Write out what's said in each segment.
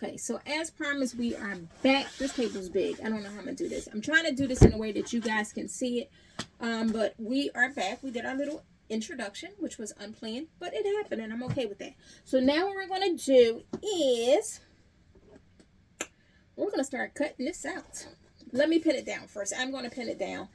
Okay, so as promised, we are back. This table's big. I don't know how I'm gonna do this. I'm trying to do this in a way that you guys can see it. But we are back. We did our little introduction, which was unplanned, but it happened, and I'm okay with that. So now what we're gonna do is we're gonna start cutting this out. Let me pin it down first. I'm gonna pin it down.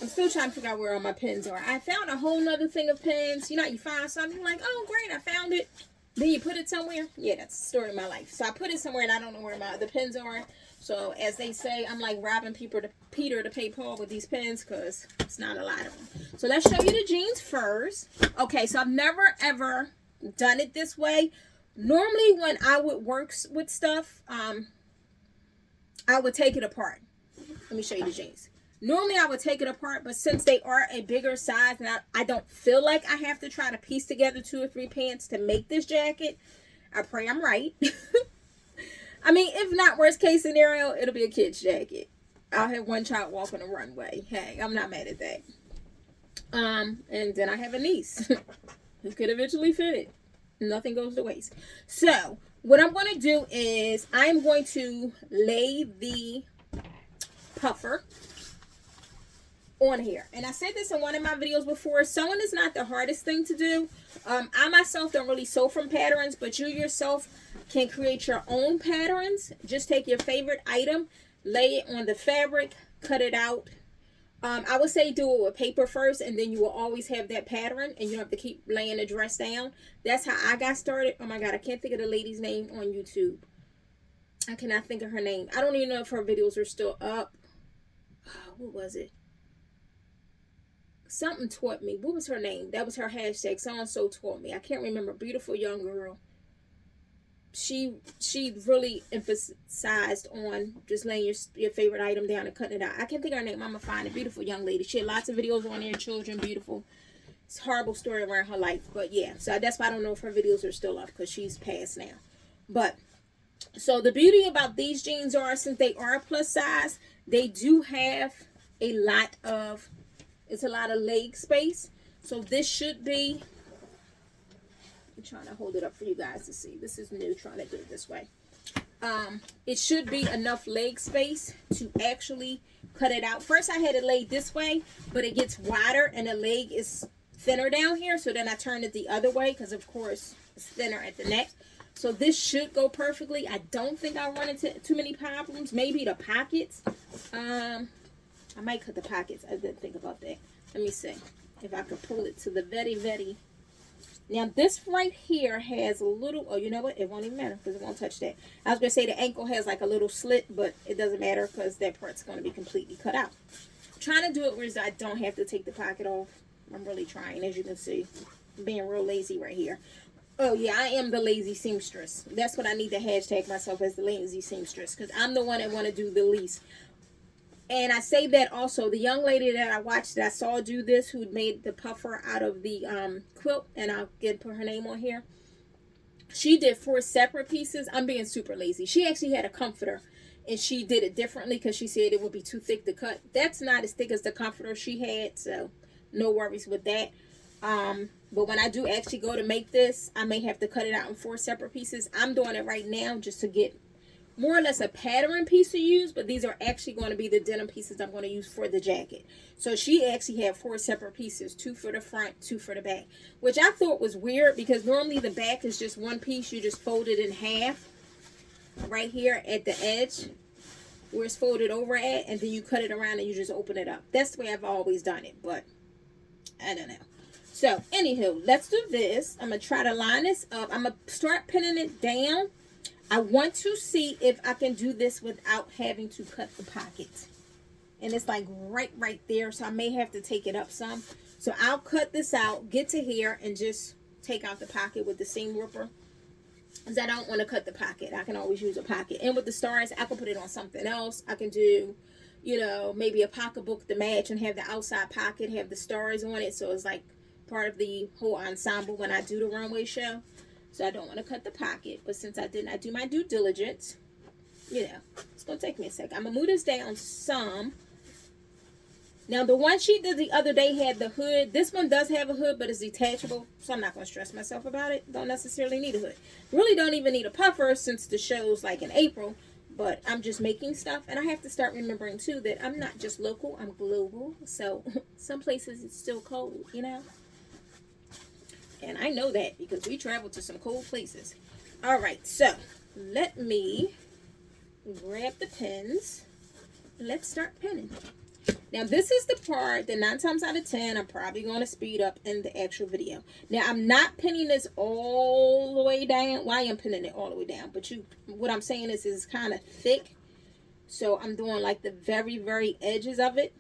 I'm still trying to figure out where all my pins are. I found a whole nother thing of pins. You know, you find something, you're like, oh great, I found it. Then you put it somewhere. Yeah, that's the story of my life. So I put it somewhere and I don't know where my other pins are. So as they say, I'm like robbing Peter to pay Paul with these pins because it's not a lot of them. So let's show you the jeans first. Okay, so I've never ever done it this way. Normally when I would work with stuff, I would take it apart. Let me show you the jeans. Normally I would take it apart, but since they are a bigger size and I don't feel like I have to try to piece together 2 or 3 pants to make this jacket, I pray I'm right. I mean, if not, worst case scenario, it'll be a kid's jacket. I'll have one child walk on the runway. Hey, I'm not mad at that. And then I have a niece who could eventually fit it. Nothing goes to waste. So what I'm going to do is I'm going to lay the puffer on here, and I said this in one of my videos before, sewing is not the hardest thing to do. I myself don't really sew from patterns, but you yourself can create your own patterns. Just take your favorite item, lay it on the fabric, cut it out. I would say do it with paper first, and then you will always have that pattern, and you don't have to keep laying the dress down. That's how I got started. Oh my god, I can't think of the lady's name on YouTube. I cannot think of her name. I don't even know if her videos are still up. What was it? Something taught me. What was her name? That was her hashtag. So-and-so taught me. I can't remember. Beautiful young girl. She really emphasized on just laying your favorite item down and cutting it out. I can't think of her name. I'm going to find it. Beautiful young lady. She had lots of videos on there. Children. Beautiful. It's a horrible story around her life. But yeah. So that's why I don't know if her videos are still up, because she's passed now. But so the beauty about these jeans are, since they are plus size, they do have a lot of leg space. So this should be, I'm trying to hold it up for you guys to see. This is new, trying to do it this way. It should be enough leg space to actually cut it out. First I had it laid this way, but it gets wider and the leg is thinner down here. So then I turned it the other way, because of course it's thinner at the neck. So this should go perfectly. I don't think I'll run into too many problems. Maybe the pockets. I might cut the pockets. I didn't think about that. Let me see if I could pull it to the very. Now this right here has a little, oh, you know what? It won't even matter because it won't touch that. I was going to say the ankle has like a little slit, but it doesn't matter because that part's going to be completely cut out. I'm trying to do it where I don't have to take the pocket off. I'm really trying, as you can see. I'm being real lazy right here. Oh yeah, I am the lazy seamstress. That's what I need to hashtag myself as, the lazy seamstress, because I'm the one that want to do the least. And I say that also, the young lady that I watched, that I saw do this, who made the puffer out of the quilt, and I'll put her name on here. She did 4 separate pieces. I'm being super lazy. She actually had a comforter, and she did it differently because she said it would be too thick to cut. That's not as thick as the comforter she had, so no worries with that. But when I do actually go to make this, I may have to cut it out in 4 separate pieces. I'm doing it right now just to get more or less a pattern piece to use, but these are actually going to be the denim pieces I'm going to use for the jacket. So she actually had 4 separate pieces, 2 for the front, 2 for the back, which I thought was weird because normally the back is just one piece. You just fold it in half right here at the edge where it's folded over at, and then you cut it around and you just open it up. That's the way I've always done it, but I don't know. So anywho, let's do this. I'm going to try to line this up. I'm going to start pinning it down. I want to see if I can do this without having to cut the pocket. And it's like right there. So I may have to take it up some. So I'll cut this out, get to here, and just take out the pocket with the seam ripper. Because I don't want to cut the pocket. I can always use a pocket. And with the stars, I can put it on something else. I can do, you know, maybe a pocketbook to match and have the outside pocket have the stars on it. So it's like part of the whole ensemble when I do the runway show. So I don't want to cut the pocket, but since I did not do my due diligence, you know, it's going to take me a sec. I'm going to move this down some Now, the one she did the other day had the hood. This one does have a hood, but it's detachable, so I'm not going to stress myself about it. Don't necessarily need a hood. Really don't even need a puffer since the show's like in April, but I'm just making stuff, and I have to start remembering, too, that I'm not just local, I'm global, so some places it's still cold, you know? And I know that because we travel to some cold places. All right, so let me grab the pens. Let's start pinning. Now, this is the part that 9 times out of 10, I'm probably going to speed up in the actual video. Now, I'm not pinning this all the way down. Well, I am pinning it all the way down. But what I'm saying is it's kind of thick. So, I'm doing like the very, very edges of it.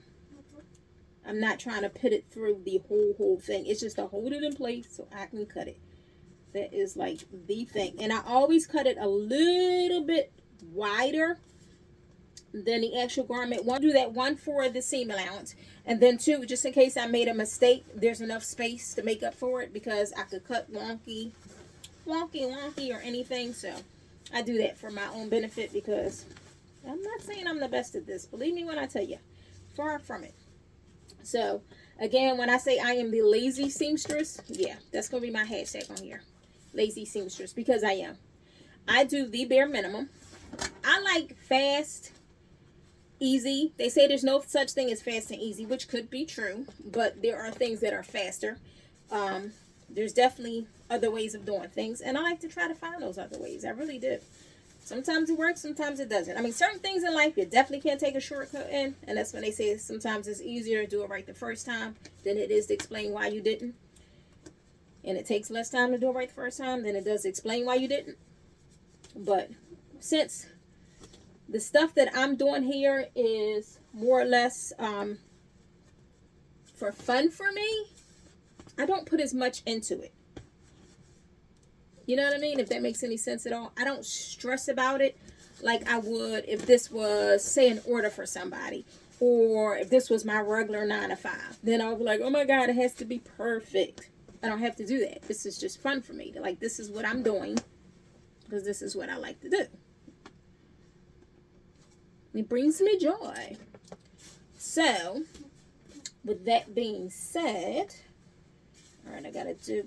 I'm not trying to put it through the whole thing. It's just to hold it in place so I can cut it. That is like the thing. And I always cut it a little bit wider than the actual garment. One, do that one for the seam allowance, and then two, just in case I made a mistake, there's enough space to make up for it, because I could cut wonky or anything. So I do that for my own benefit, because I'm not saying I'm the best at this, believe me when I tell you, far from it. So again, when I say I am the lazy seamstress, yeah, that's gonna be my hashtag on here, lazy seamstress, because I am. I do the bare minimum. I like fast, easy. They say there's no such thing as fast and easy, which could be true, but there are things that are faster. There's definitely other ways of doing things, and I like to try to find those other ways. I really do. Sometimes it works, sometimes it doesn't. I mean, certain things in life you definitely can't take a shortcut in, and that's when they say sometimes it's easier to do it right the first time than it is to explain why you didn't. And it takes less time to do it right the first time than it does to explain why you didn't. But since the stuff that I'm doing here is more or less for fun for me, I don't put as much into it. You know what I mean? If that makes any sense at all. I don't stress about it like I would if this was, say, an order for somebody. Or if this was my regular 9 to 5. Then I'll be like, oh my God, it has to be perfect. I don't have to do that. This is just fun for me. Like, this is what I'm doing, because this is what I like to do. It brings me joy. So, with that being said, all right, I got to do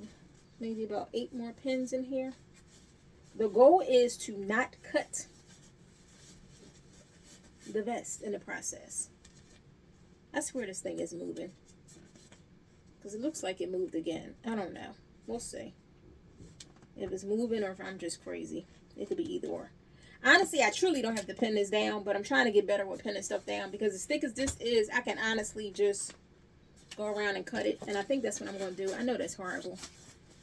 maybe about 8 more pins in here. The goal is to not cut the vest in the process. I swear this thing is moving, because it looks like it moved again. I don't know. We'll see if it's moving or if I'm just crazy. It could be either or. Honestly, I truly don't have to pin this down, but I'm trying to get better with pinning stuff down, because as thick as this is, I can honestly just go around and cut it. And I think that's what I'm going to do. I know that's horrible,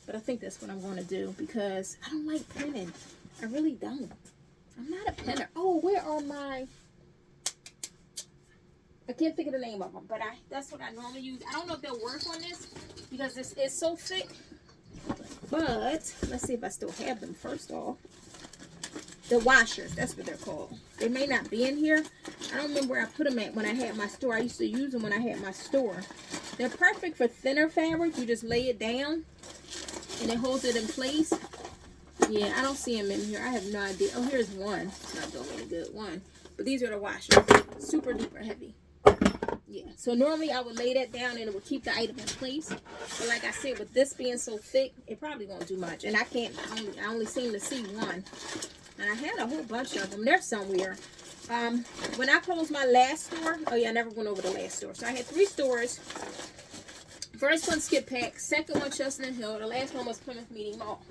but I think that's what I'm going to do, because I don't like pinning. I really don't. I'm not a pinner. Oh, where are my... I can't think of the name of them, but that's what I normally use. I don't know if they'll work on this, because this is so thick. But let's see if I still have them first off. The washers, that's what they're called. They may not be in here. I don't remember where I put them at when I had my store. I used to use them when I had my store. They're perfect for thinner fabric. You just lay it down and it holds it in place. Yeah, I don't see them in here. I have no idea. Oh, here's one. It's not doing really good. One. But these are the washers. Super duper heavy. Yeah, so normally I would lay that down and it would keep the item in place. But like I said, with this being so thick, it probably won't do much. And I only seem to see one. And I had a whole bunch of them. They're somewhere. When I closed my last store, oh yeah, I never went over the last store. So I had 3 stores. First one, Skip Pack. Second one, Chestnut Hill. The last one was Plymouth Meeting Mall.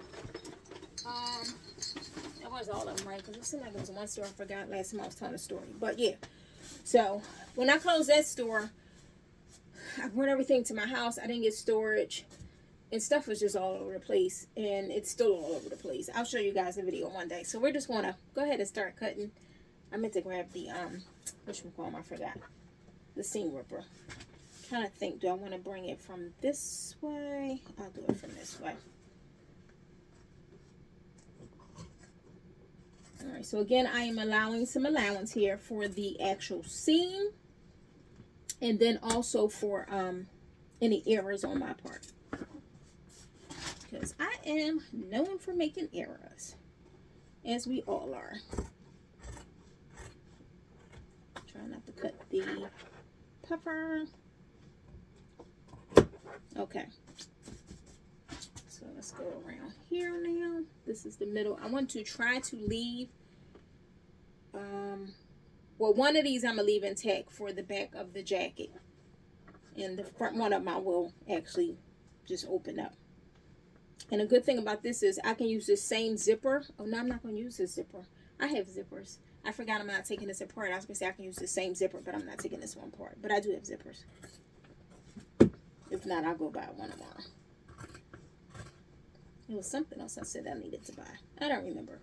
That was all of them, right? Because it seemed like it was one store I forgot last time I was telling the story. But yeah. So when I closed that store, I brought everything to my house. I didn't get storage. And stuff was just all over the place. And it's still all over the place. I'll show you guys the video one day. So we're just going to go ahead and start cutting. I meant to grab the, whatchamacallit, I forgot. The seam ripper. I'm trying to think, do I want to bring it from this way? I'll do it from this way. Alright, so again, I am allowing some allowance here for the actual seam. And then also for any errors on my part. Because I am known for making errors, as we all are. Try not to cut the cover. Okay. So let's go around here now. This is the middle. I want to try to leave, well, one of these I'm going to leave intact for the back of the jacket. And the front one of them I will actually just open up. And a good thing about this is I can use this same zipper. Oh, no, I'm not going to use this zipper. I have zippers. I forgot I'm not taking this apart. I was going to say I can use the same zipper, but I'm not taking this one apart. But I do have zippers. If not, I'll go buy one tomorrow. It was something else I said I needed to buy. I don't remember.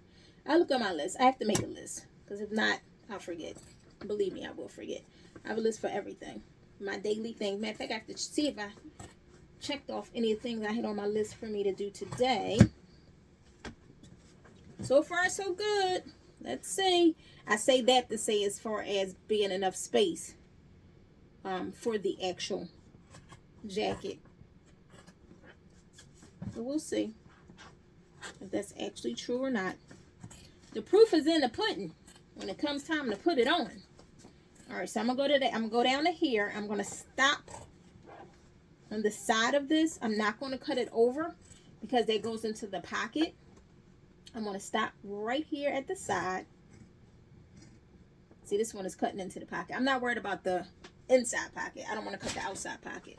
I'll look on my list. I have to make a list. Because if not, I'll forget. Believe me, I will forget. I have a list for everything. My daily thing. Matter of fact, I have to see if I checked off any of the things I had on my list for me to do today. So far, so good. Let's see. I say that to say as far as being enough space for the actual jacket. So we'll see if that's actually true or not. The proof is in the pudding when it comes time to put it on. All right, so I'm gonna go to that. I'm gonna go down to here. I'm gonna stop on the side of this. I'm not gonna cut it over because that goes into the pocket. I'm gonna stop right here at the side. See, this one is cutting into the pocket. I'm not worried about the inside pocket. I don't want to cut the outside pocket.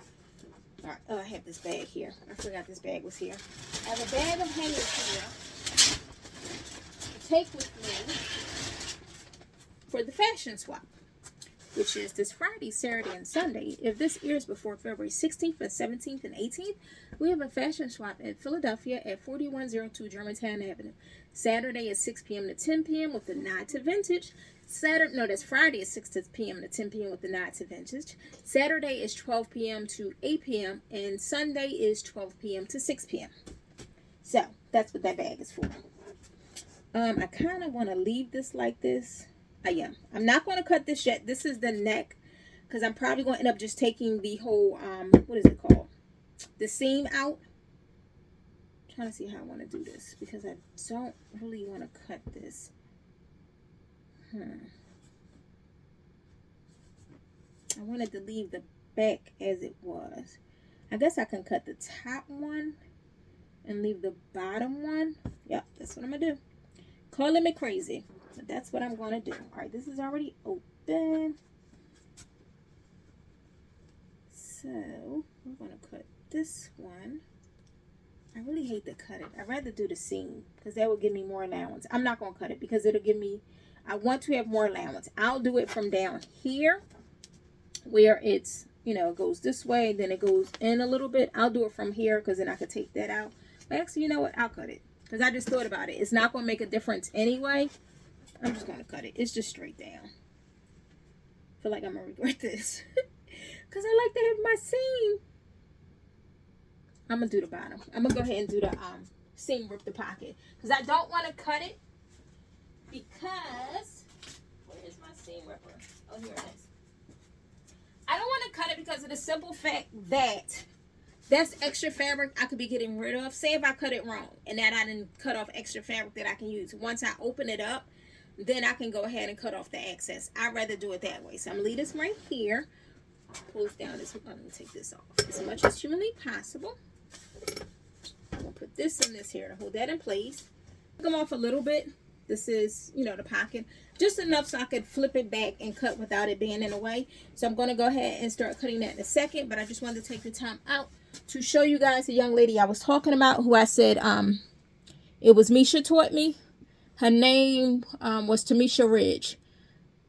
All right. Oh, I have this bag here. I forgot this bag was here. I have a bag of hangers here to take with me for the fashion swap, which is this Friday, Saturday, and Sunday. If this airs before February 16th and 17th and 18th, we have a fashion swap at Philadelphia at 4102 Germantown Avenue. Saturday is 6 p.m. to 10 p.m. with the nod to vintage. That's Friday is 6 p.m. to 10 p.m. with the nod to vintage. Saturday is 12 p.m. to 8 p.m. and Sunday is 12 p.m. to 6 p.m. So that's what that bag is for. I kind of want to leave this like this. I am. I'm not going to cut this yet. This is the neck because I'm probably going to end up just taking the whole, what is it called? The seam out. I'm trying to see how I want to do this because I don't really want to cut this. I wanted to leave the back as it was. I guess I can cut the top one and leave the bottom one. Yep, that's what I'm going to do. Calling me crazy. But that's what I'm going to do. Alright, this is already open. So, we're going to cut this one. I really hate to cut it. I'd rather do the seam because that will give me more allowance. I'm not going to cut it because it'll give me, I want to have more allowance. I'll do it from down here where it's, you know, it goes this way, then it goes in a little bit. I'll do it from here because then I could take that out. But actually, you know what? I'll cut it because I just thought about it. It's not going to make a difference anyway. I'm just going to cut it. It's just straight down. I feel like I'm going to regret this because I like to have my seam. I'm going to do the bottom. I'm going to go ahead and do the seam rip the pocket because I don't want to cut it because, where is my seam ripper? Oh, here it is. I don't want to cut it because of the simple fact that that's extra fabric I could be getting rid of. Say if I cut it wrong and that I didn't cut off extra fabric that I can use. Once I open it up, then I can go ahead and cut off the excess. I'd rather do it that way. So I'm going to leave this right here. Pull this down. I'm going to take this off as much as humanly possible. I'm going to put this in this here to hold that in place. Take them off a little bit. This is, you know, the pocket. Just enough so I could flip it back and cut without it being in the way. So I'm going to go ahead and start cutting that in a second. But I just wanted to take the time out to show you guys the young lady I was talking about who I said it was Misha taught me. Her name was Tamisha Ridge.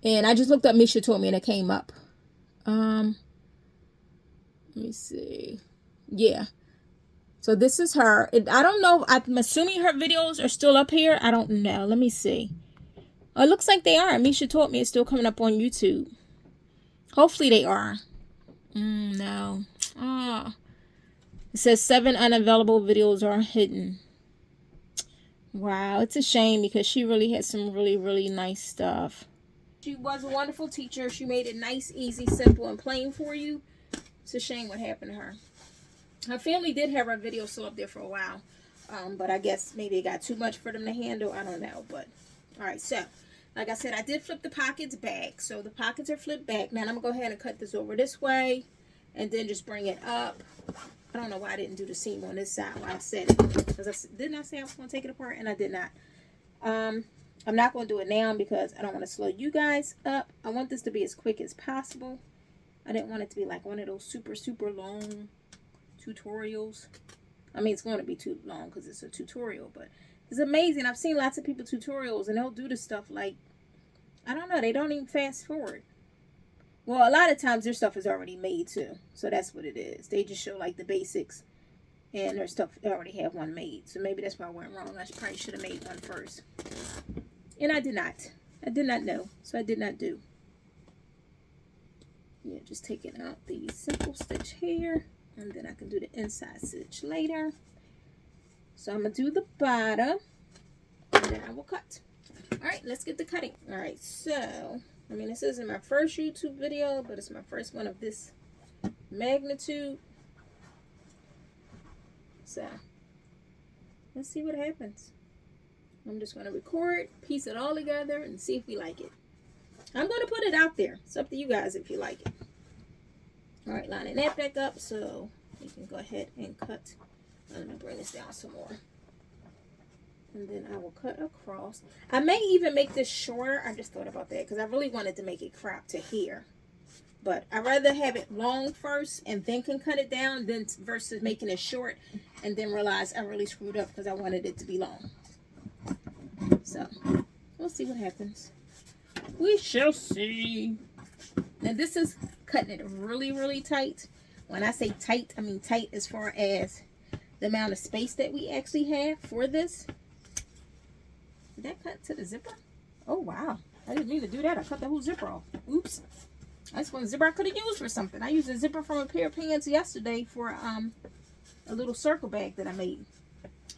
And I just looked up Misha taught me and it came up. Let me see. Yeah. So this is her. I don't know. I'm assuming her videos are still up here. I don't know. Let me see. Oh, it looks like they are. Misha taught me it's still coming up on YouTube. Hopefully they are. No. Oh. It says 7 unavailable videos are hidden. Wow. It's a shame because she really had some really, really nice stuff. She was a wonderful teacher. She made it nice, easy, simple, and plain for you. It's a shame what happened to her. Her family did have her video still up there for a while. But I guess maybe it got too much for them to handle. I don't know. But, alright. So, Like I said, I did flip the pockets back. So the pockets are flipped back. Now I'm going to go ahead and cut this over this way. And then just bring it up. I don't know why I didn't do the seam on this side while I said it. Because didn't I say I was going to take it apart? And I did not. I'm not going to do it now because I don't want to slow you guys up. I want this to be as quick as possible. I didn't want it to be like one of those super, super long tutorials. I mean, it's going to be too long because it's a tutorial. But it's amazing. I've seen lots of people tutorials and they'll do the stuff like, I don't know. They don't even fast forward. Well, a lot of times their stuff is already made too. So that's what it is. They just show like the basics. And their stuff, they already have one made. So maybe that's why I went wrong. I probably should have made one first. And I did not. I did not know. So I did not do. Yeah, just taking out the simple stitch here. And then I can do the inside stitch later. So I'm going to do the bottom. And then I will cut. Alright, let's get the cutting. Alright, so... I mean, this isn't my first YouTube video, but it's my first one of this magnitude. So, let's see what happens. I'm just going to record, piece it all together, and see if we like it. I'm going to put it out there. It's up to you guys if you like it. Alright, lining that back up so you can go ahead and cut. Let me bring this down some more. And then I will cut across. I may even make this shorter. I just thought about that because I really wanted to make it crop to here. But I'd rather have it long first and then can cut it down than versus making it short and then realize I really screwed up because I wanted it to be long. So, we'll see what happens. We shall see. Now, this is cutting it really, really tight. When I say tight, I mean tight as far as the amount of space that we actually have for this. Did that cut to the zipper? Oh, wow. I didn't mean to do that. I cut the whole zipper off. Oops. That's one zipper I could have used for something. I used a zipper from a pair of pants yesterday for a little circle bag that I made.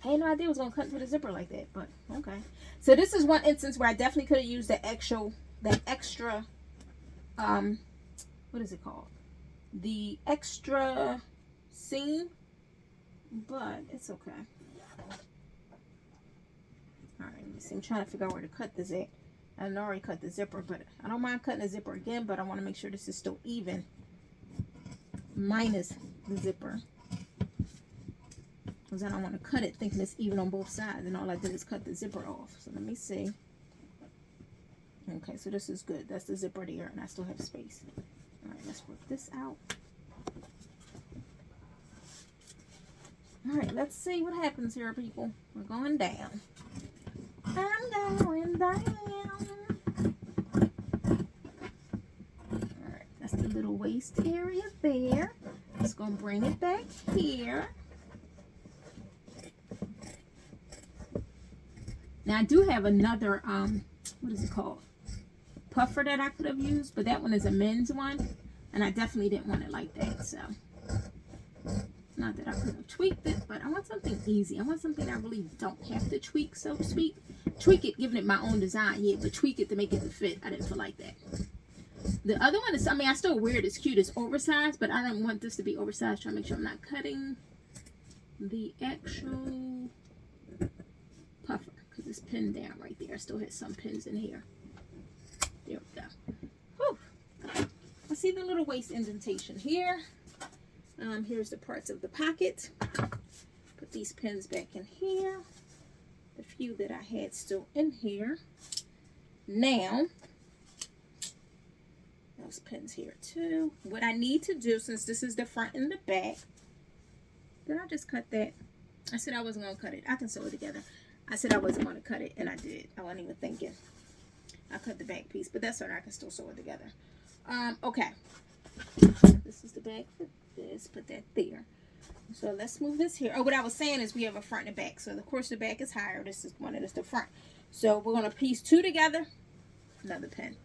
I had no idea it was going to cut into the zipper like that, but okay. So this is one instance where I definitely could have used the extra, what is it called? The extra seam, but it's okay. Alright, let me see. I'm trying to figure out where to cut this at. I already cut the zipper, but I don't mind cutting the zipper again, but I want to make sure this is still even. Minus the zipper. Because I don't want to cut it thinking it's even on both sides. And all I did is cut the zipper off. So let me see. Okay, so this is good. That's the zipper there, and I still have space. Alright, let's work this out. Alright, let's see what happens here, people. We're going down. I'm going down. Alright, that's the little waist area there. Just going to bring it back here. Now, I do have another, what is it called? Puffer that I could have used, but that one is a men's one. And I definitely didn't want it like that, so. Not that I could have tweaked it, but I want something easy. I want something I really don't have to tweak, so to speak. Tweak it, giving it my own design, yeah, but tweak it to make it fit. I didn't feel like that. The other one is, I mean, I still wear it. It's cute. It's oversized, but I don't want this to be oversized. Trying to make sure I'm not cutting the actual puffer because it's pinned down right there. I still had some pins in here. There we go. Whew. I see the little waist indentation here. Here's the parts of the pocket. Put these pins back in here. The few that I had still in here. Now, those pins here too. What I need to do, since this is the front and the back, did I just cut that? I said I wasn't going to cut it. I can sew it together. I said I wasn't going to cut it, and I did. I wasn't even thinking. I cut the back piece, but that's all right. I can still sew it together. Okay. This is the back for this. Put that there. So let's move this here. Oh, what I was saying is we have a front and a back. So of course the back is higher. This is one and it's the front. So we're going to piece two together. Another pin.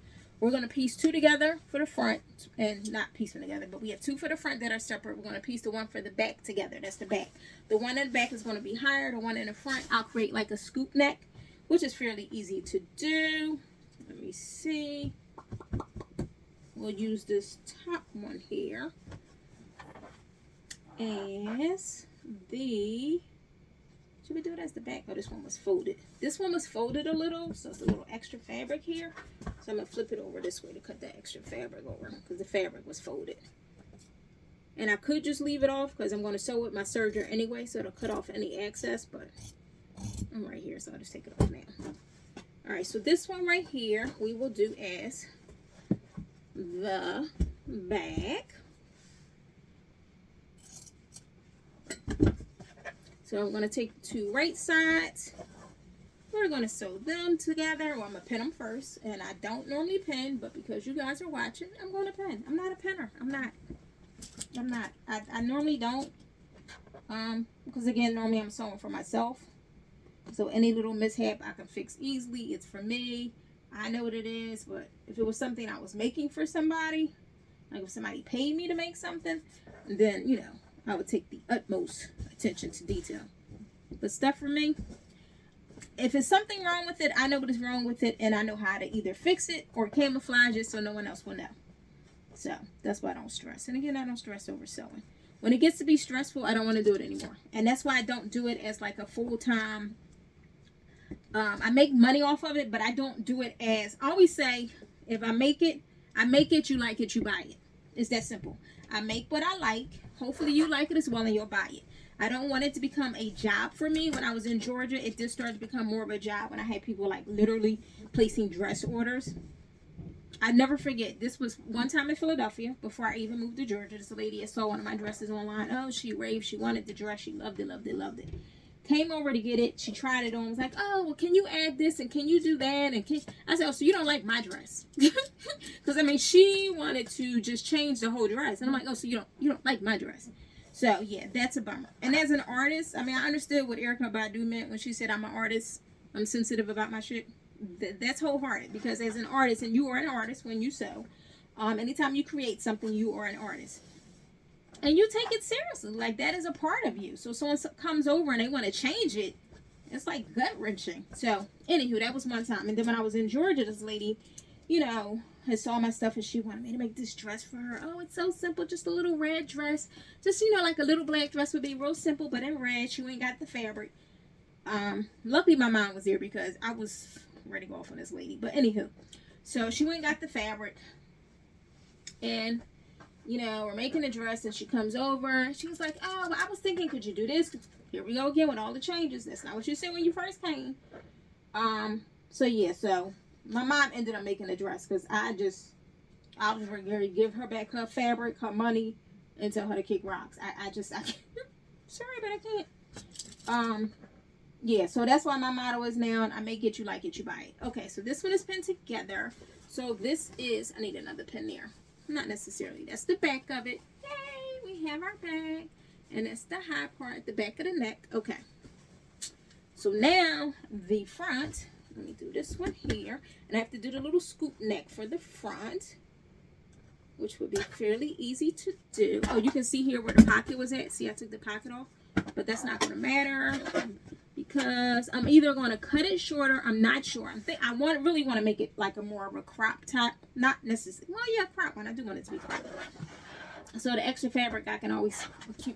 We're going to piece two together for the front, and not piece them together, but we have two for the front that are separate. We're going to piece the one for the back together. That's the back. The one in the back is going to be higher. The one in the front, I'll create like a scoop neck, which is fairly easy to do. Let me see. We'll use this top one here as the Should we do it as the back? Oh, this one was folded. This one was folded a little, so it's a little extra fabric here. So I'm going to flip it over this way to cut that extra fabric over because the fabric was folded. And I could just leave it off because I'm going to sew with my serger anyway, so it'll cut off any excess, but I'm right here, so I'll just take it off now. All right, so this one right here, we will do as the back. So I'm going to take the two right sides. We're going to sew them together. Well, I'm going to pin them first. And I don't normally pin, but because you guys are watching, I'm going to pin. I'm not a pinner. I'm not. I normally don't. Because again, normally I'm sewing for myself. So any little mishap I can fix easily. It's for me. I know what it is. But if it was something I was making for somebody, like if somebody paid me to make something, then, you know, I would take the utmost attention to detail. But stuff for me, if it's something wrong with it, I know what is wrong with it, and I know how to either fix it or camouflage it so no one else will know. So that's why I don't stress. And again, I don't stress over sewing. When it gets to be stressful, I don't want to do it anymore. And that's why I don't do it as like a full-time. I make money off of it, but I don't do it as, I always say, if I make it, you like it, you buy it. It's that simple. I make what I like. Hopefully you like it as well and you'll buy it. I don't want it to become a job for me. When I was in Georgia, it did start to become more of a job when I had people like literally placing dress orders. I never forget, this was one time in Philadelphia before I even moved to Georgia. This lady saw one of my dresses online. Oh, she raved. She wanted the dress. She loved it, loved it, loved it. Came over to get it. She tried it on. Was like, oh, well, can you add this and can you do that? And I said, oh, so you don't like my dress? Because I mean, she wanted to just change the whole dress, and I'm like, oh, so you don't like my dress? So yeah, that's a bummer. And as an artist, I mean, I understood what Erykah Badu meant when she said, I'm an artist. I'm sensitive about my shit. That's wholehearted, because as an artist, and you are an artist when you sew, anytime you create something, you are an artist. And you take it seriously. Like, that is a part of you. So someone comes over and they want to change it, it's like gut-wrenching. So, anywho, that was one time. And then when I was in Georgia, this lady, you know, had saw my stuff and she wanted me to make this dress for her. Oh, it's so simple. Just a little red dress. Just, you know, like a little black dress would be real simple, but in red. She ain't got the fabric. Luckily, my mom was there because I was ready to go off on this lady. But anywho, so she went and got the fabric. And you know, we're making a dress, and she comes over. She was like, oh, well, I was thinking, could you do this? Here we go again with all the changes. That's not what you said when you first came. So yeah, so my mom ended up making the dress because I was going to give her back her fabric, her money, and tell her to kick rocks. I can't. Sorry, but I can't. Yeah, so that's why my motto is now, I make it, you like it, you buy it. Okay, so this one is pinned together. So this is, I need another pin there. Not necessarily. That's the back of it. Yay! We have our back. And that's the high part, the back of the neck. Okay. So now, the front. Let me do this one here. And I have to do the little scoop neck for the front, which would be fairly easy to do. Oh, you can see here where the pocket was at. See, I took the pocket off. But that's not going to matter, because I'm either going to cut it shorter. I'm not sure. I really want to make it like a more of a crop top. Not necessarily. Well, yeah, crop one. I do want it to be crop. So the extra fabric I can always,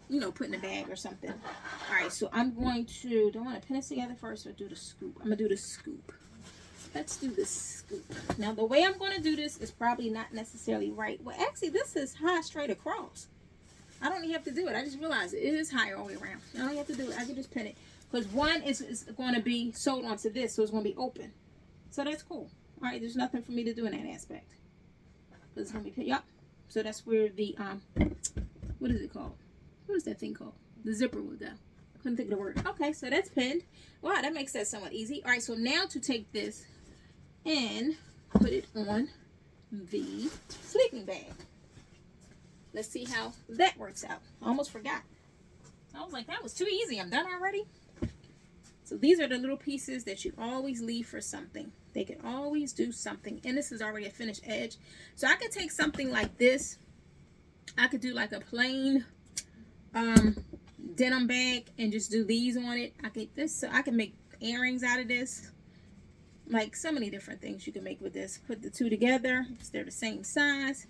you know, put in a bag or something. All right, so I'm going to, do I want to pin this together first or do the scoop? I'm going to do the scoop. Let's do the scoop. Now, the way I'm going to do this is probably not necessarily right. Well, actually, this is high straight across. I don't even have to do it. I just realized it is higher all the way around. I don't have to do it. I can just pin it. Because one is going to be sewed onto this, so it's going to be open. So that's cool. All right, there's nothing for me to do in that aspect. It's going to be pinned. Yep. So that's where the, what is it called? What is that thing called? The zipper will go. Couldn't think of the word. Okay, so that's pinned. Wow, that makes that somewhat easy. All right, so now to take this and put it on the sleeping bag. Let's see how that works out. I almost forgot. I was like, that was too easy. I'm done already. So these are the little pieces that you always leave for something. They can always do something. And this is already a finished edge. So I could take something like this. I could do like a plain denim bag and just do these on it. I can make earrings out of this. Like so many different things you can make with this. Put the two together because they're the same size.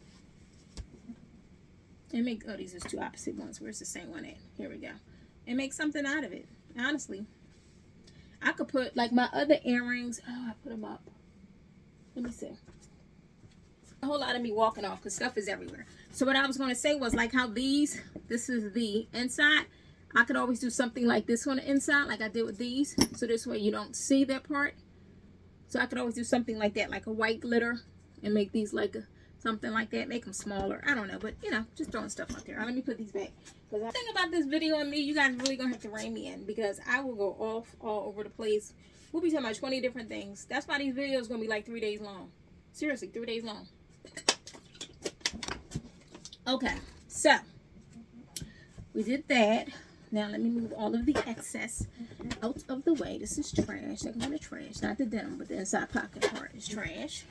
And these are two opposite ones. Where's the same one at? Here we go. And make something out of it. Honestly, I could put like my other earrings. Oh, I put them up. Let me see. A whole lot of me walking off because stuff is everywhere. So what I was going to say was like how this is the inside. I could always do something like this on the inside, like I did with these. So this way you don't see that part. So I could always do something like that, like a white glitter, and make these like something like that. Make them smaller. I don't know, but you know, just throwing stuff out there. Right, let me put these back. Because I think about this video on me, you guys really gonna have to rein me in because I will go off all over the place. We'll be talking about 20 different things. That's why these videos gonna be like 3 days long. Seriously, 3 days long. Okay, so we did that. Now let me move all of the excess out of the way. This is trash. They're going to trash. Not the denim, but the inside pocket part is trash.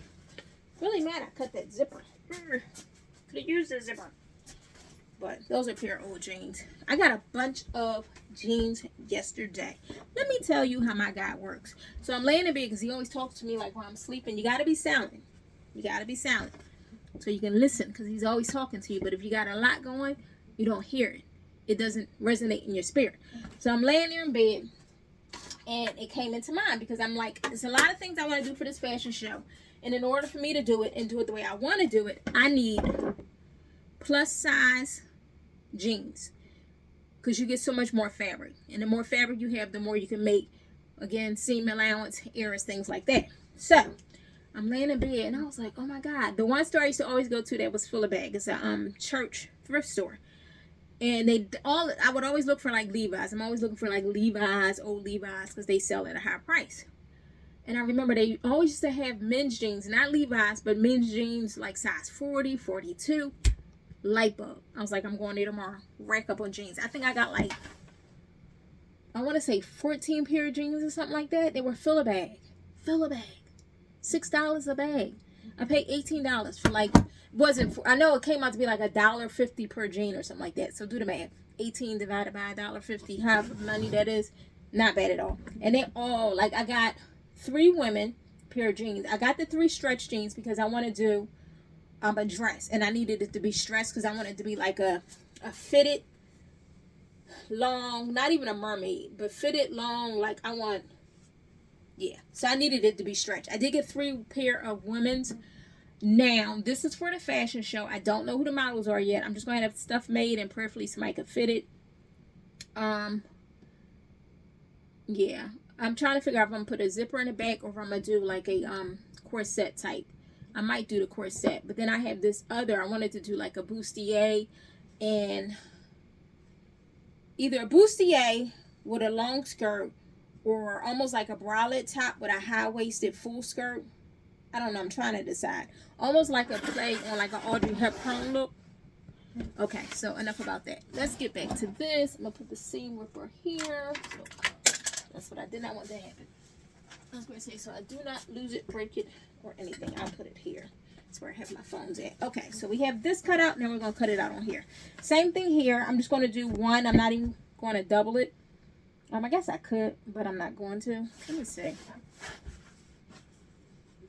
Really mad I cut that zipper. Could have used the zipper. But those are a pair of old jeans. I got a bunch of jeans yesterday. Let me tell you how my guy works. So I'm laying in bed because he always talks to me like while I'm sleeping. You got to be silent. You got to be silent. So you can listen because he's always talking to you. But if you got a lot going, you don't hear it. It doesn't resonate in your spirit. So I'm laying there in bed and it came into mind because I'm like, there's a lot of things I want to do for this fashion show. And in order for me to do it and do it the way I want to do it, I need plus size jeans because you get so much more fabric. And the more fabric you have, the more you can make, again, seam allowance, errors, things like that. So I'm laying in bed and I was like, oh my God. The one store I used to always go to that was full of bags. It's a church thrift store. And I would always look for like Levi's. I'm always looking for like Levi's, old Levi's, because they sell at a high price. And I remember they always used to have men's jeans, not Levi's, but men's jeans like size 40, 42, light bulb. I was like, I'm going there tomorrow. Rack up on jeans. I think I got like, I want to say 14 pair of jeans or something like that. They were fill a bag. Fill a bag. $6 a bag. I paid $18 for like, I know it came out to be like $1.50 per jean or something like that. So do the math. 18 divided by $1.50, however money that is, not bad at all. And they all, like, I got 3 women pair of jeans. I got the 3 stretch jeans because I want to do a dress. And I needed it to be stretched because I wanted it to be like a fitted, long, not even a mermaid, but fitted, long, like I want, yeah. So I needed it to be stretched. I did get 3 pair of women's. Now, this is for the fashion show. I don't know who the models are yet. I'm just going to have stuff made and prayerfully somebody could fit it. Yeah. I'm trying to figure out if I'm going to put a zipper in the back or if I'm going to do like a corset type. I might do the corset. But then I have this other. I wanted to do like a bustier and either a bustier with a long skirt or almost like a bralette top with a high-waisted full skirt. I don't know. I'm trying to decide. Almost like a play on like an Audrey Hepburn look. Okay, so enough about that. Let's get back to this. I'm going to put the seam ripper here. So, that's what I did not want to happen. I was going to say, so I do not lose it, break it, or anything. I'll put it here. That's where I have my phones at. Okay, so we have this cut out. Now we're going to cut it out on here. Same thing here. I'm just going to do one. I'm not even going to double it. I guess I could, but I'm not going to. Let me see.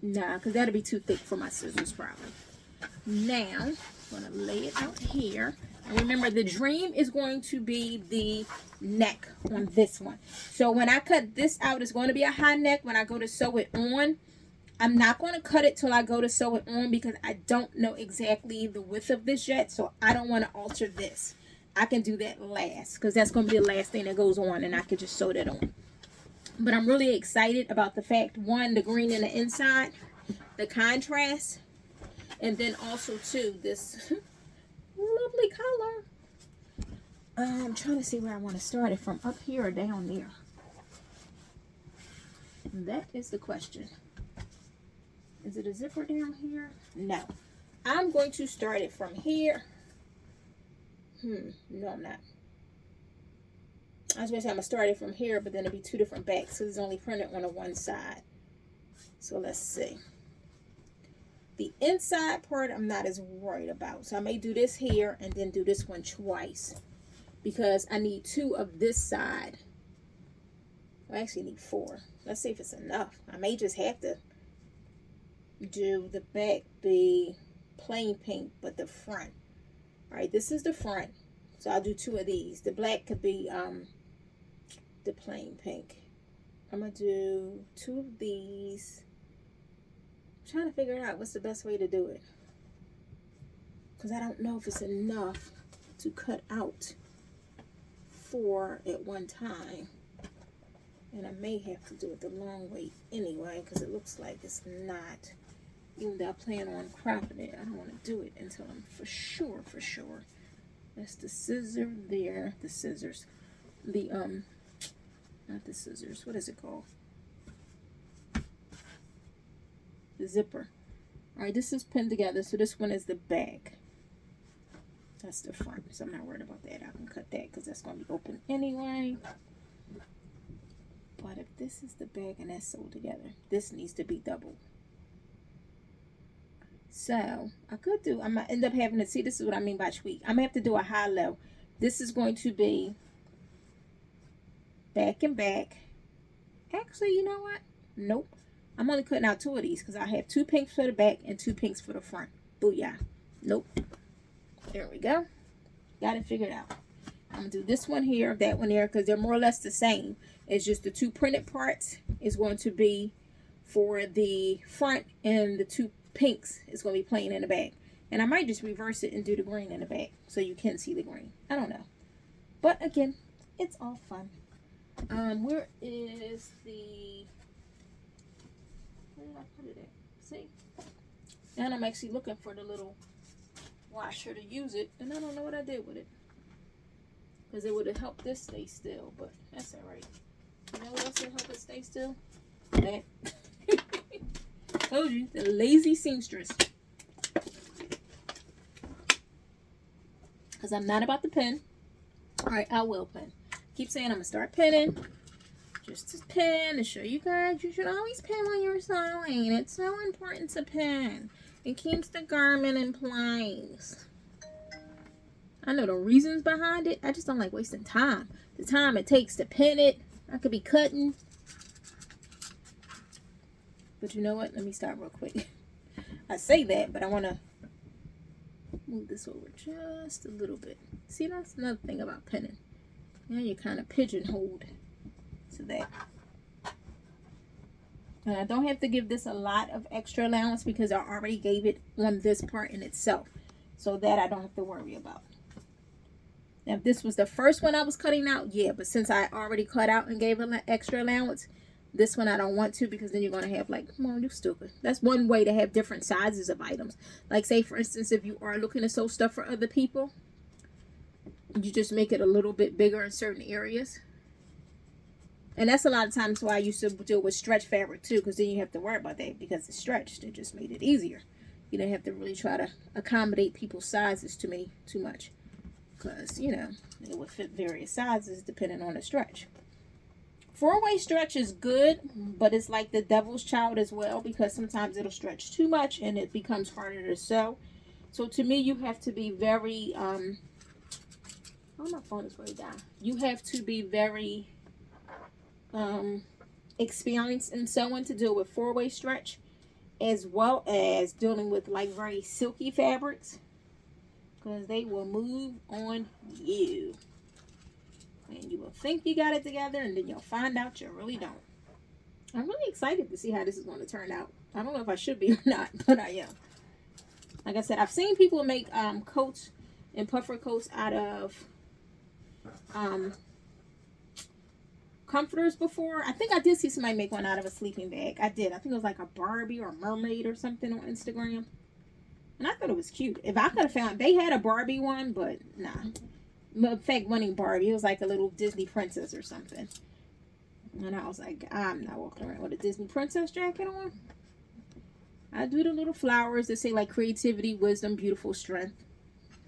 Nah, because that'll be too thick for my scissors probably. Now, I'm going to lay it out here. And remember, the dream is going to be the neck on this one. So when I cut this out, it's going to be a high neck. When I go to sew it on, I'm not going to cut it till I go to sew it on because I don't know exactly the width of this yet. So I don't want to alter this. I can do that last because that's going to be the last thing that goes on and I can just sew that on. But I'm really excited about the fact, one, the green in the inside, the contrast, and then also, too, this lovely color. I'm trying to see where I want to start it from, up here or down there. That is the question. Is it a zipper down here? No. I'm going to start it from here. No, I'm not. I was going to say I'm going to start it from here, but then it'll be 2 different backs, so it's only printed on the one side. So let's see. The inside part I'm not as worried about. So I may do this here and then do this one twice because I need 2 of this side. I actually need 4. Let's see if it's enough. I may just have to do the back be plain pink, but the front. All right, this is the front. So I'll do 2 of these. The black could be the plain pink. I'm going to do 2 of these. I'm trying to figure out what's the best way to do it, because I don't know if it's enough to cut out 4 at one time. And I may have to do it the long way anyway, because it looks like it's not. Even though I plan on cropping it, I don't want to do it until I'm for sure. That's the scissor there. The scissors. The, not the scissors. What is it called? The zipper. Alright, this is pinned together, so this one is the back. That's the front, so I'm not worried about that. I can cut that because that's going to be open anyway. But if this is the back and that's sewed together, this needs to be doubled. So I could do, I might end up having to see, this is what I mean by tweak. I'm gonna have to do a high low. This is going to be back and back. Actually, you know what? Nope. I'm only cutting out 2 of these because I have 2 pinks for the back and 2 pinks for the front. Booyah. Nope. There we go. Got it figured out. I'm gonna do this one here, that one here, because they're more or less the same. It's just the 2 printed parts is going to be for the front, and the 2 pinks is going to be plain in the back. And I might just reverse it and do the green in the back so you can see the green. I don't know. But again, it's all fun. Where is the... Where did I put it at? See? And I'm actually looking for the little washer to use it, and I don't know what I did with it. Because it would have helped this stay still, but that's alright. You know what else would help it stay still? That. Told you, the lazy seamstress. Because I'm not about to pin. Alright, I will pin. Keep saying I'm going to start pinning. Just to pin and show you guys, you should always pin when you're sewing. It's so important to pin. It keeps the garment in place. I know the reasons behind it. I just don't like wasting time. The time it takes to pin it. I could be cutting. But you know what? Let me stop real quick. I say that, but I want to move this over just a little bit. See, that's another thing about pinning. Now you're kind of pigeonholed to that. And I don't have to give this a lot of extra allowance because I already gave it on this part in itself. So that I don't have to worry about. Now, if this was the first one I was cutting out, yeah. But since I already cut out and gave an extra allowance, this one I don't want to, because then you're going to have like, come on, you stupid. That's one way to have different sizes of items. Like, say, for instance, if you are looking to sew stuff for other people, you just make it a little bit bigger in certain areas. And that's a lot of times why I used to deal with stretch fabric too, because then you have to worry about that because it's stretched. It just made it easier. You don't have to really try to accommodate people's sizes too much. Because, you know, it would fit various sizes depending on the stretch. 4-way stretch is good, but it's like the devil's child as well, because sometimes it'll stretch too much and it becomes harder to sew. So to me, you have to be very, oh, my phone is way down. You have to be very experienced in sewing to deal with 4-way stretch, as well as dealing with like very silky fabrics, because they will move on you. And you will think you got it together, and then you'll find out you really don't. I'm really excited to see how this is going to turn out. I don't know if I should be or not, but I am. Like I said, I've seen people make coats and puffer coats out of comforters before. I think I did see somebody make one out of a sleeping bag. I did. I think it was like a Barbie or a mermaid or something on Instagram. And I thought it was cute. If I could have found, they had a Barbie one, but nah. In fact, winning Barbie, it was like a little Disney princess or something. And I was like, I'm not walking around with a Disney princess jacket on. I do the little flowers that say like creativity, wisdom, beautiful, strength.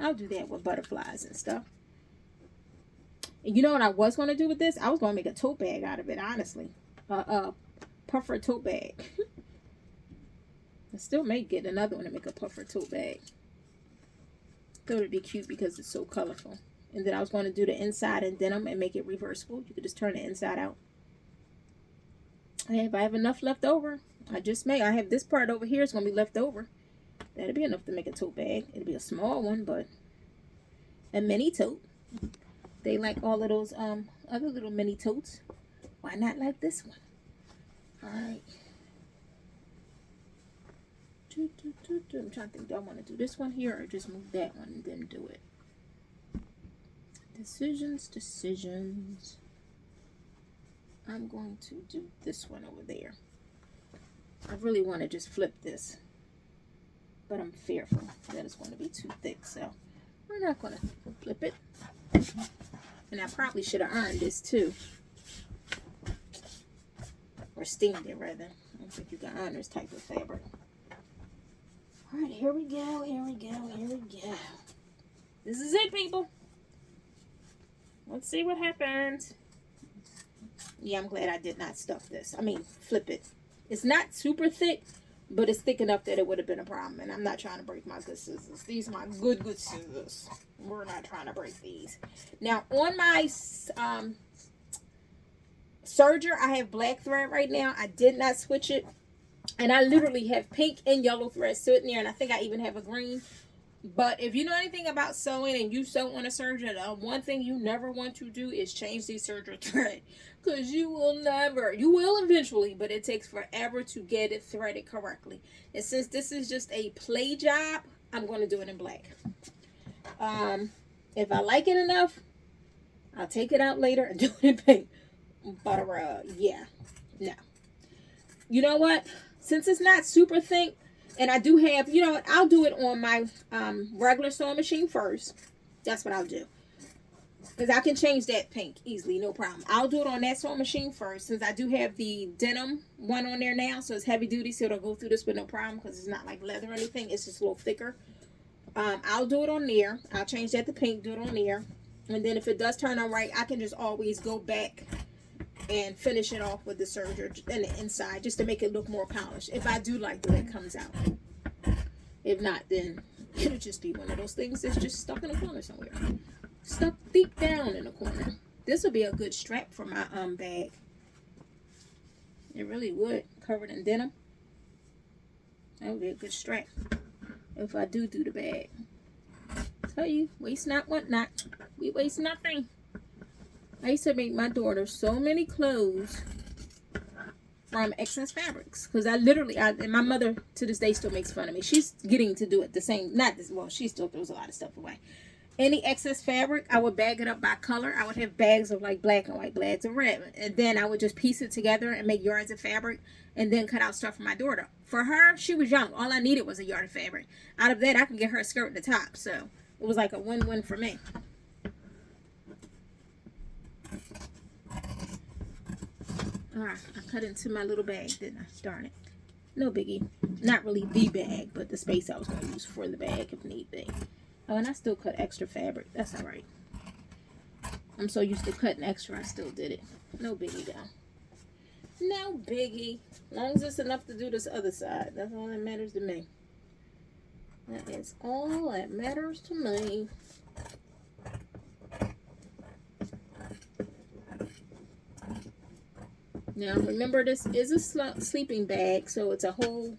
I'll do that with butterflies and stuff. And you know what I was going to do with this? I was going to make a tote bag out of it, honestly. Puffer tote bag. I still may get another one to make a puffer tote bag. Thought it'd be cute because it's so colorful. And then I was going to do the inside in denim and make it reversible. You could just turn the inside out. And if I have enough left over, I have this part over here. It's going to be left over. That'll be enough to make a tote bag. It'll be a small one, but a mini tote. They like all of those other little mini totes. Why not like this one? Alright. I'm trying to think, do I want to do this one here or just move that one and then do it? Decisions. I'm going to do this one over there. I really want to just flip this, but I'm fearful that it's going to be too thick, so we're not going to flip it. And I probably should have ironed this too, or steamed it rather. I don't think you can iron this type of fabric. All right, here we go. This is it, people. Let's see what happens. Yeah, I'm glad I did not stuff this. I mean, flip it. It's not super thick, but it's thick enough that it would have been a problem. And I'm not trying to break my good scissors. These are my good scissors. We're not trying to break these. Now, on my serger, I have black thread right now. I did not switch it. And I literally have pink and yellow thread sitting there. And I think I even have a green. But if you know anything about sewing and you sew on a serger, the one thing you never want to do is change the serger thread. Because you will eventually, but it takes forever to get it threaded correctly. And since this is just a play job, I'm going to do it in black. If I like it enough, I'll take it out later and do it in pink. But, yeah, no. You know what? Since it's not super thick, and I do have, you know what, I'll do it on my regular sewing machine first. That's what I'll do. Because I can change that pink easily, no problem. I'll do it on that sewing machine first, since I do have the denim one on there now. So it's heavy duty, so it'll go through this with no problem, because it's not like leather or anything. It's just a little thicker. I'll do it on there. I'll change that to pink, do it on there. And then if it does turn out right, I can just always go back and finish it off with the serger and the inside, just to make it look more polished, if I do like the way it comes out. If not, then it'll just be one of those things that's just stuck in a corner somewhere, stuck deep down in a corner. This would be a good strap for my bag. It really would, covered in denim. That would be a good strap if I do the bag. Tell you, waste not, want not. We waste nothing. I used to make my daughter so many clothes from excess fabrics, because I literally, and my mother to this day still makes fun of me. She's getting to do it the same, not this, well, she still throws a lot of stuff away. Any excess fabric, I would bag it up by color. I would have bags of like black and white, bags of red, and then I would just piece it together and make yards of fabric, and then cut out stuff for my daughter. For her, she was young. All I needed was a yard of fabric. Out of that, I could get her a skirt and a top. So it was like a win-win for me. I cut into my little bag, didn't I? Darn it. No biggie. Not really the bag, but the space I was going to use for the bag if need be. Oh, and I still cut extra fabric. That's all right. I'm so used to cutting extra, I still did it. No biggie, though. No biggie. As long as it's enough to do this other side. That's all that matters to me. That is all that matters to me. Now, remember, this is a sleeping bag, so it's a whole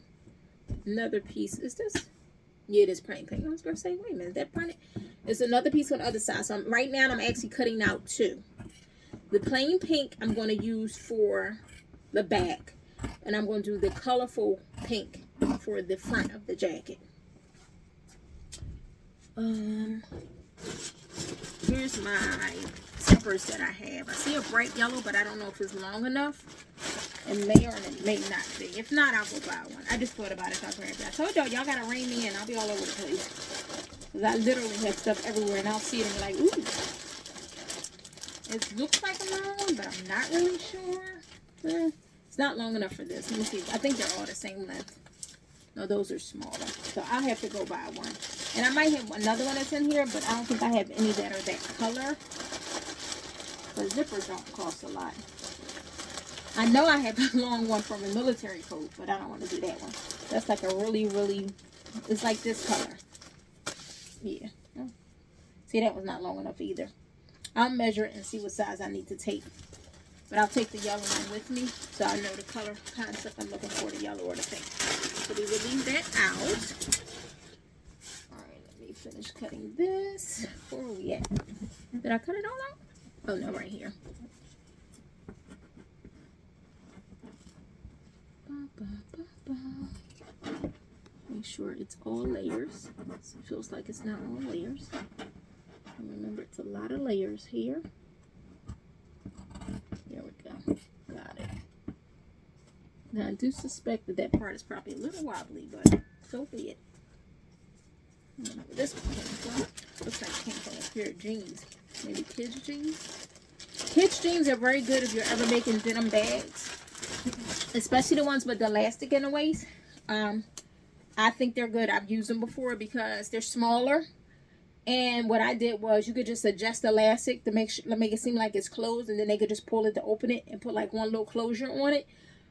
another piece. Is this? Yeah, it is plain pink. I was going to say, wait a minute, is that printed? It's another piece on the other side. So right now, I'm actually cutting out two. The plain pink I'm going to use for the back. And I'm going to do the colorful pink for the front of the jacket. Here's my zippers that I have. I see a bright yellow, but I don't know if it's long enough. It may or it may not be. If not, I'll go buy one. I just thought about it, so I grabbed it. I told y'all gotta rein me in. I'll be all over the place. Because I literally have stuff everywhere, and I'll see it and be like, ooh. It looks like a long one, but I'm not really sure. It's not long enough for this. Let me see. I think they're all the same length. No, those are smaller. So I'll have to go buy one. And I might have another one that's in here, but I don't think I have any that are that color. The zippers don't cost a lot. I know I have a long one from a military coat, but I don't want to do that one. That's like a really, really, it's like this color. Yeah. See, that was not long enough either. I'll measure it and see what size I need to take. But I'll take the yellow one with me, so I know the color concept I'm looking for, the yellow or the pink. So we will leave that out. Alright, let me finish cutting this. Where are we at? Did I cut it all out? Oh, no, right here. it's all layers. It feels like it's not all layers. And remember, it's a lot of layers here. There we go. Got it. Now, I do suspect that that part is probably a little wobbly, but so be it. I don't know where this one came from. Looks like it came from a pair of jeans. Maybe kids' jeans. Kids' jeans are very good if you're ever making denim bags. Especially the ones with the elastic in the waist. I think they're good. I've used them before because they're smaller. And what I did was you could just adjust the elastic to make it seem like it's closed, and then they could just pull it to open it and put like one little closure on it.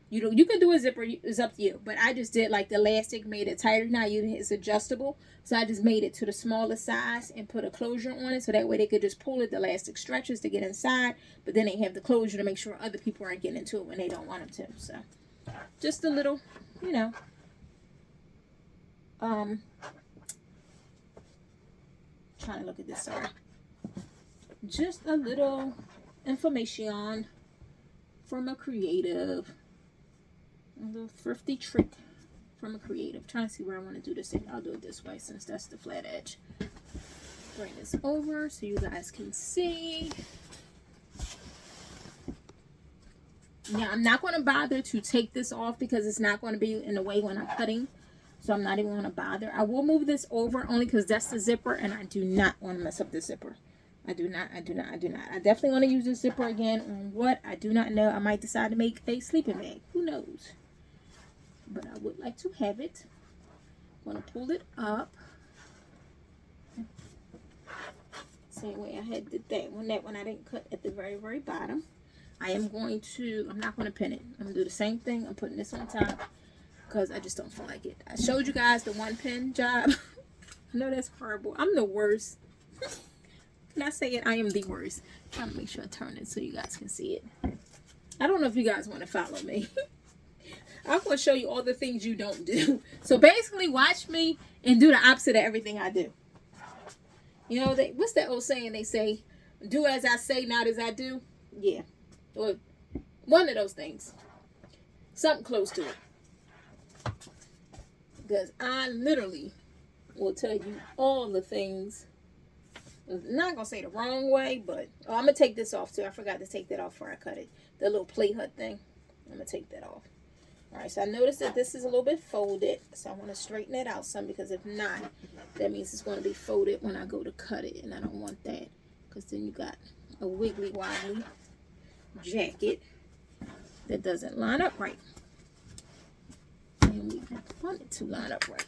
You can do a zipper, it's up to you. But I just did like the elastic, made it tighter. Now it's adjustable. So I just made it to the smallest size and put a closure on it. So that way they could just pull it. The elastic stretches to get inside. But then they have the closure to make sure other people aren't getting into it when they don't want them to. So just a little, you know. Trying to look at this, sorry. Just a little information from a creative. A little thrifty trick from a creative. Trying to see where I want to do this thing. I'll do it this way since that's the flat edge. Bring this over so you guys can see. Now, I'm not going to bother to take this off because it's not going to be in the way when I'm cutting. So I'm not even going to bother. I will move this over only because that's the zipper, and I do not want to mess up the zipper. I do not. I definitely want to use this zipper again on what? I do not know. I might decide to make a sleeping bag. Who knows? But I would like to have it. I'm going to pull it up. Same way I had did that one. That one I didn't cut at the very, very bottom. I'm not going to pin it. I'm going to do the same thing. I'm putting this on top because I just don't feel like it. I showed you guys the one pin job. I know that's horrible. I'm the worst. When I say it, I am the worst. I'm trying to make sure I turn it so you guys can see it. I don't know if you guys want to follow me. I'm going to show you all the things you don't do. So basically, watch me and do the opposite of everything I do. You know, what's that old saying? They say, do as I say, not as I do. Yeah. Or one of those things. Something close to it. Because I literally will tell you all the things. I'm not going to say the wrong way, but I'm going to take this off too. I forgot to take that off before I cut it. The little play hut thing. I'm going to take that off. Alright, so I noticed that this is a little bit folded. So I want to straighten it out some, because if not, that means it's going to be folded when I go to cut it. And I don't want that, because then you got a wiggly wobbly jacket that doesn't line up right. And we want it to line up right.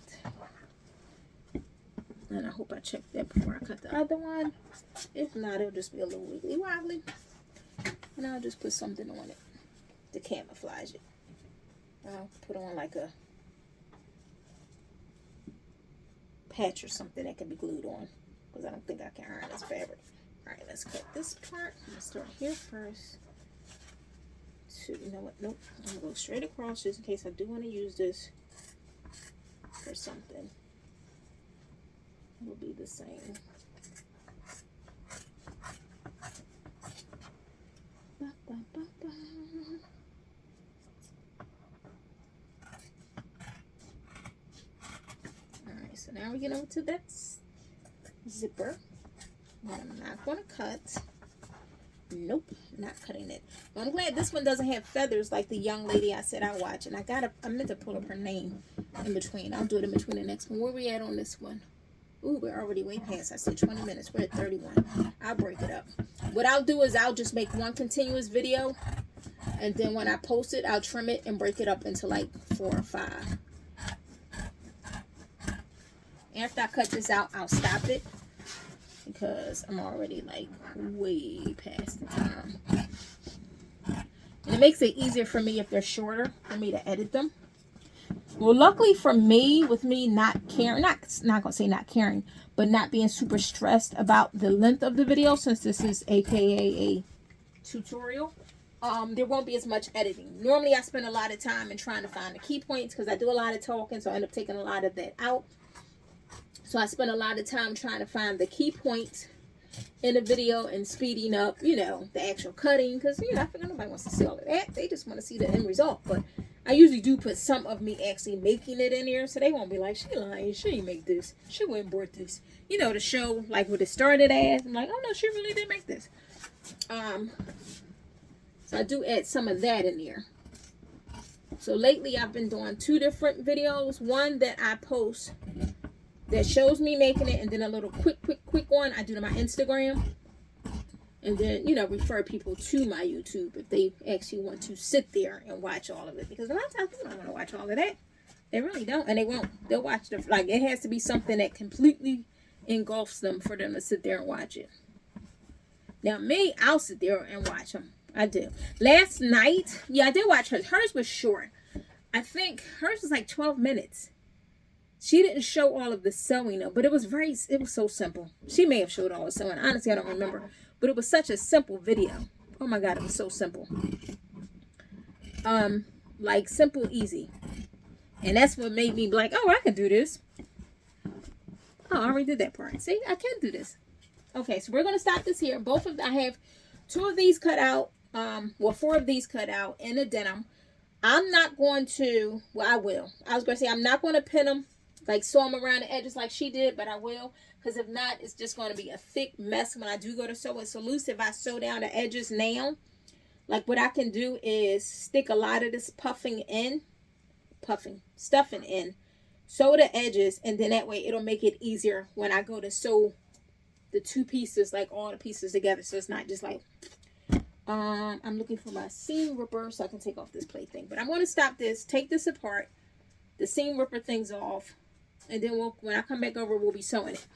And I hope I checked that before I cut the other one. If not, it'll just be a little wiggly wobbly. And I'll just put something on it to camouflage it. I'll put on like a patch or something that can be glued on, because I don't think I can iron this fabric. Alright, let's cut this part. I'm going to start here first. You know what? Nope. I'm going to go straight across just in case I do want to use this for something. It'll be the same. Ba, ba, ba, ba. Alright, so now we get over to that zipper. And I'm not going to cut. Nope, not cutting it. But I'm glad this one doesn't have feathers like the young lady I said I watch. And I meant to pull up her name in between. I'll do it in between the next one. Where we at on this one? Ooh, we're already way past. I said 20 minutes. We're at 31. I'll break it up. What I'll do is I'll just make one continuous video. And then when I post it, I'll trim it and break it up into like 4 or 5. After I cut this out, I'll stop it, because I'm already like way past the time. And it makes it easier for me if they're shorter for me to edit them. Well, luckily for me, with me not caring, not gonna say not caring, but not being super stressed about the length of the video, since this is aka a tutorial, there won't be as much editing. Normally I spend a lot of time in trying to find the key points, because I do a lot of talking, so I end up taking a lot of that out. So I spend a lot of time trying to find the key points in the video and speeding up, you know, the actual cutting, because, you know, I figure nobody wants to see all of that. They just want to see the end result. But I usually do put some of me actually making it in there, so they won't be like, she lying, she didn't make this, she wouldn't bought this. You know, to show like what it started as. I'm like, oh no, she really did make this. So I do add some of that in there. So lately I've been doing 2 different videos. One that I post that shows me making it, and then a little quick one I do to my Instagram. And then, you know, refer people to my YouTube if they actually want to sit there and watch all of it. Because a lot of times people don't want to watch all of that. They really don't. And they won't. They'll watch the, like, it has to be something that completely engulfs them for them to sit there and watch it. Now, me, I'll sit there and watch them. I do. Last night, yeah, I did watch hers. Hers was short. I think hers was like 12 minutes. She didn't show all of the sewing, though, but it was so simple. She may have showed all the sewing. Honestly, I don't remember. But it was such a simple video. Oh my God, it was so simple. Like simple, easy. And that's what made me be like, oh, I can do this. Oh, I already did that part. See, I can do this. Okay, so we're going to stop this here. I have 2 of these cut out. Well, 4 of these cut out in a denim. I'm not going to, well, I will. I was going to say, I'm not going to pin them, like sew them around the edges like she did, but I will. Because if not, it's just going to be a thick mess when I do go to sew it. So loose, if I sew down the edges now, like what I can do is stick a lot of this stuffing in, sew the edges, and then that way it'll make it easier when I go to sew the 2 pieces, like all the pieces together. So it's not just like, I'm looking for my seam ripper so I can take off this plate thing. But I'm going to stop this, take this apart, the seam ripper things off, and then when I come back over, we'll be sewing it.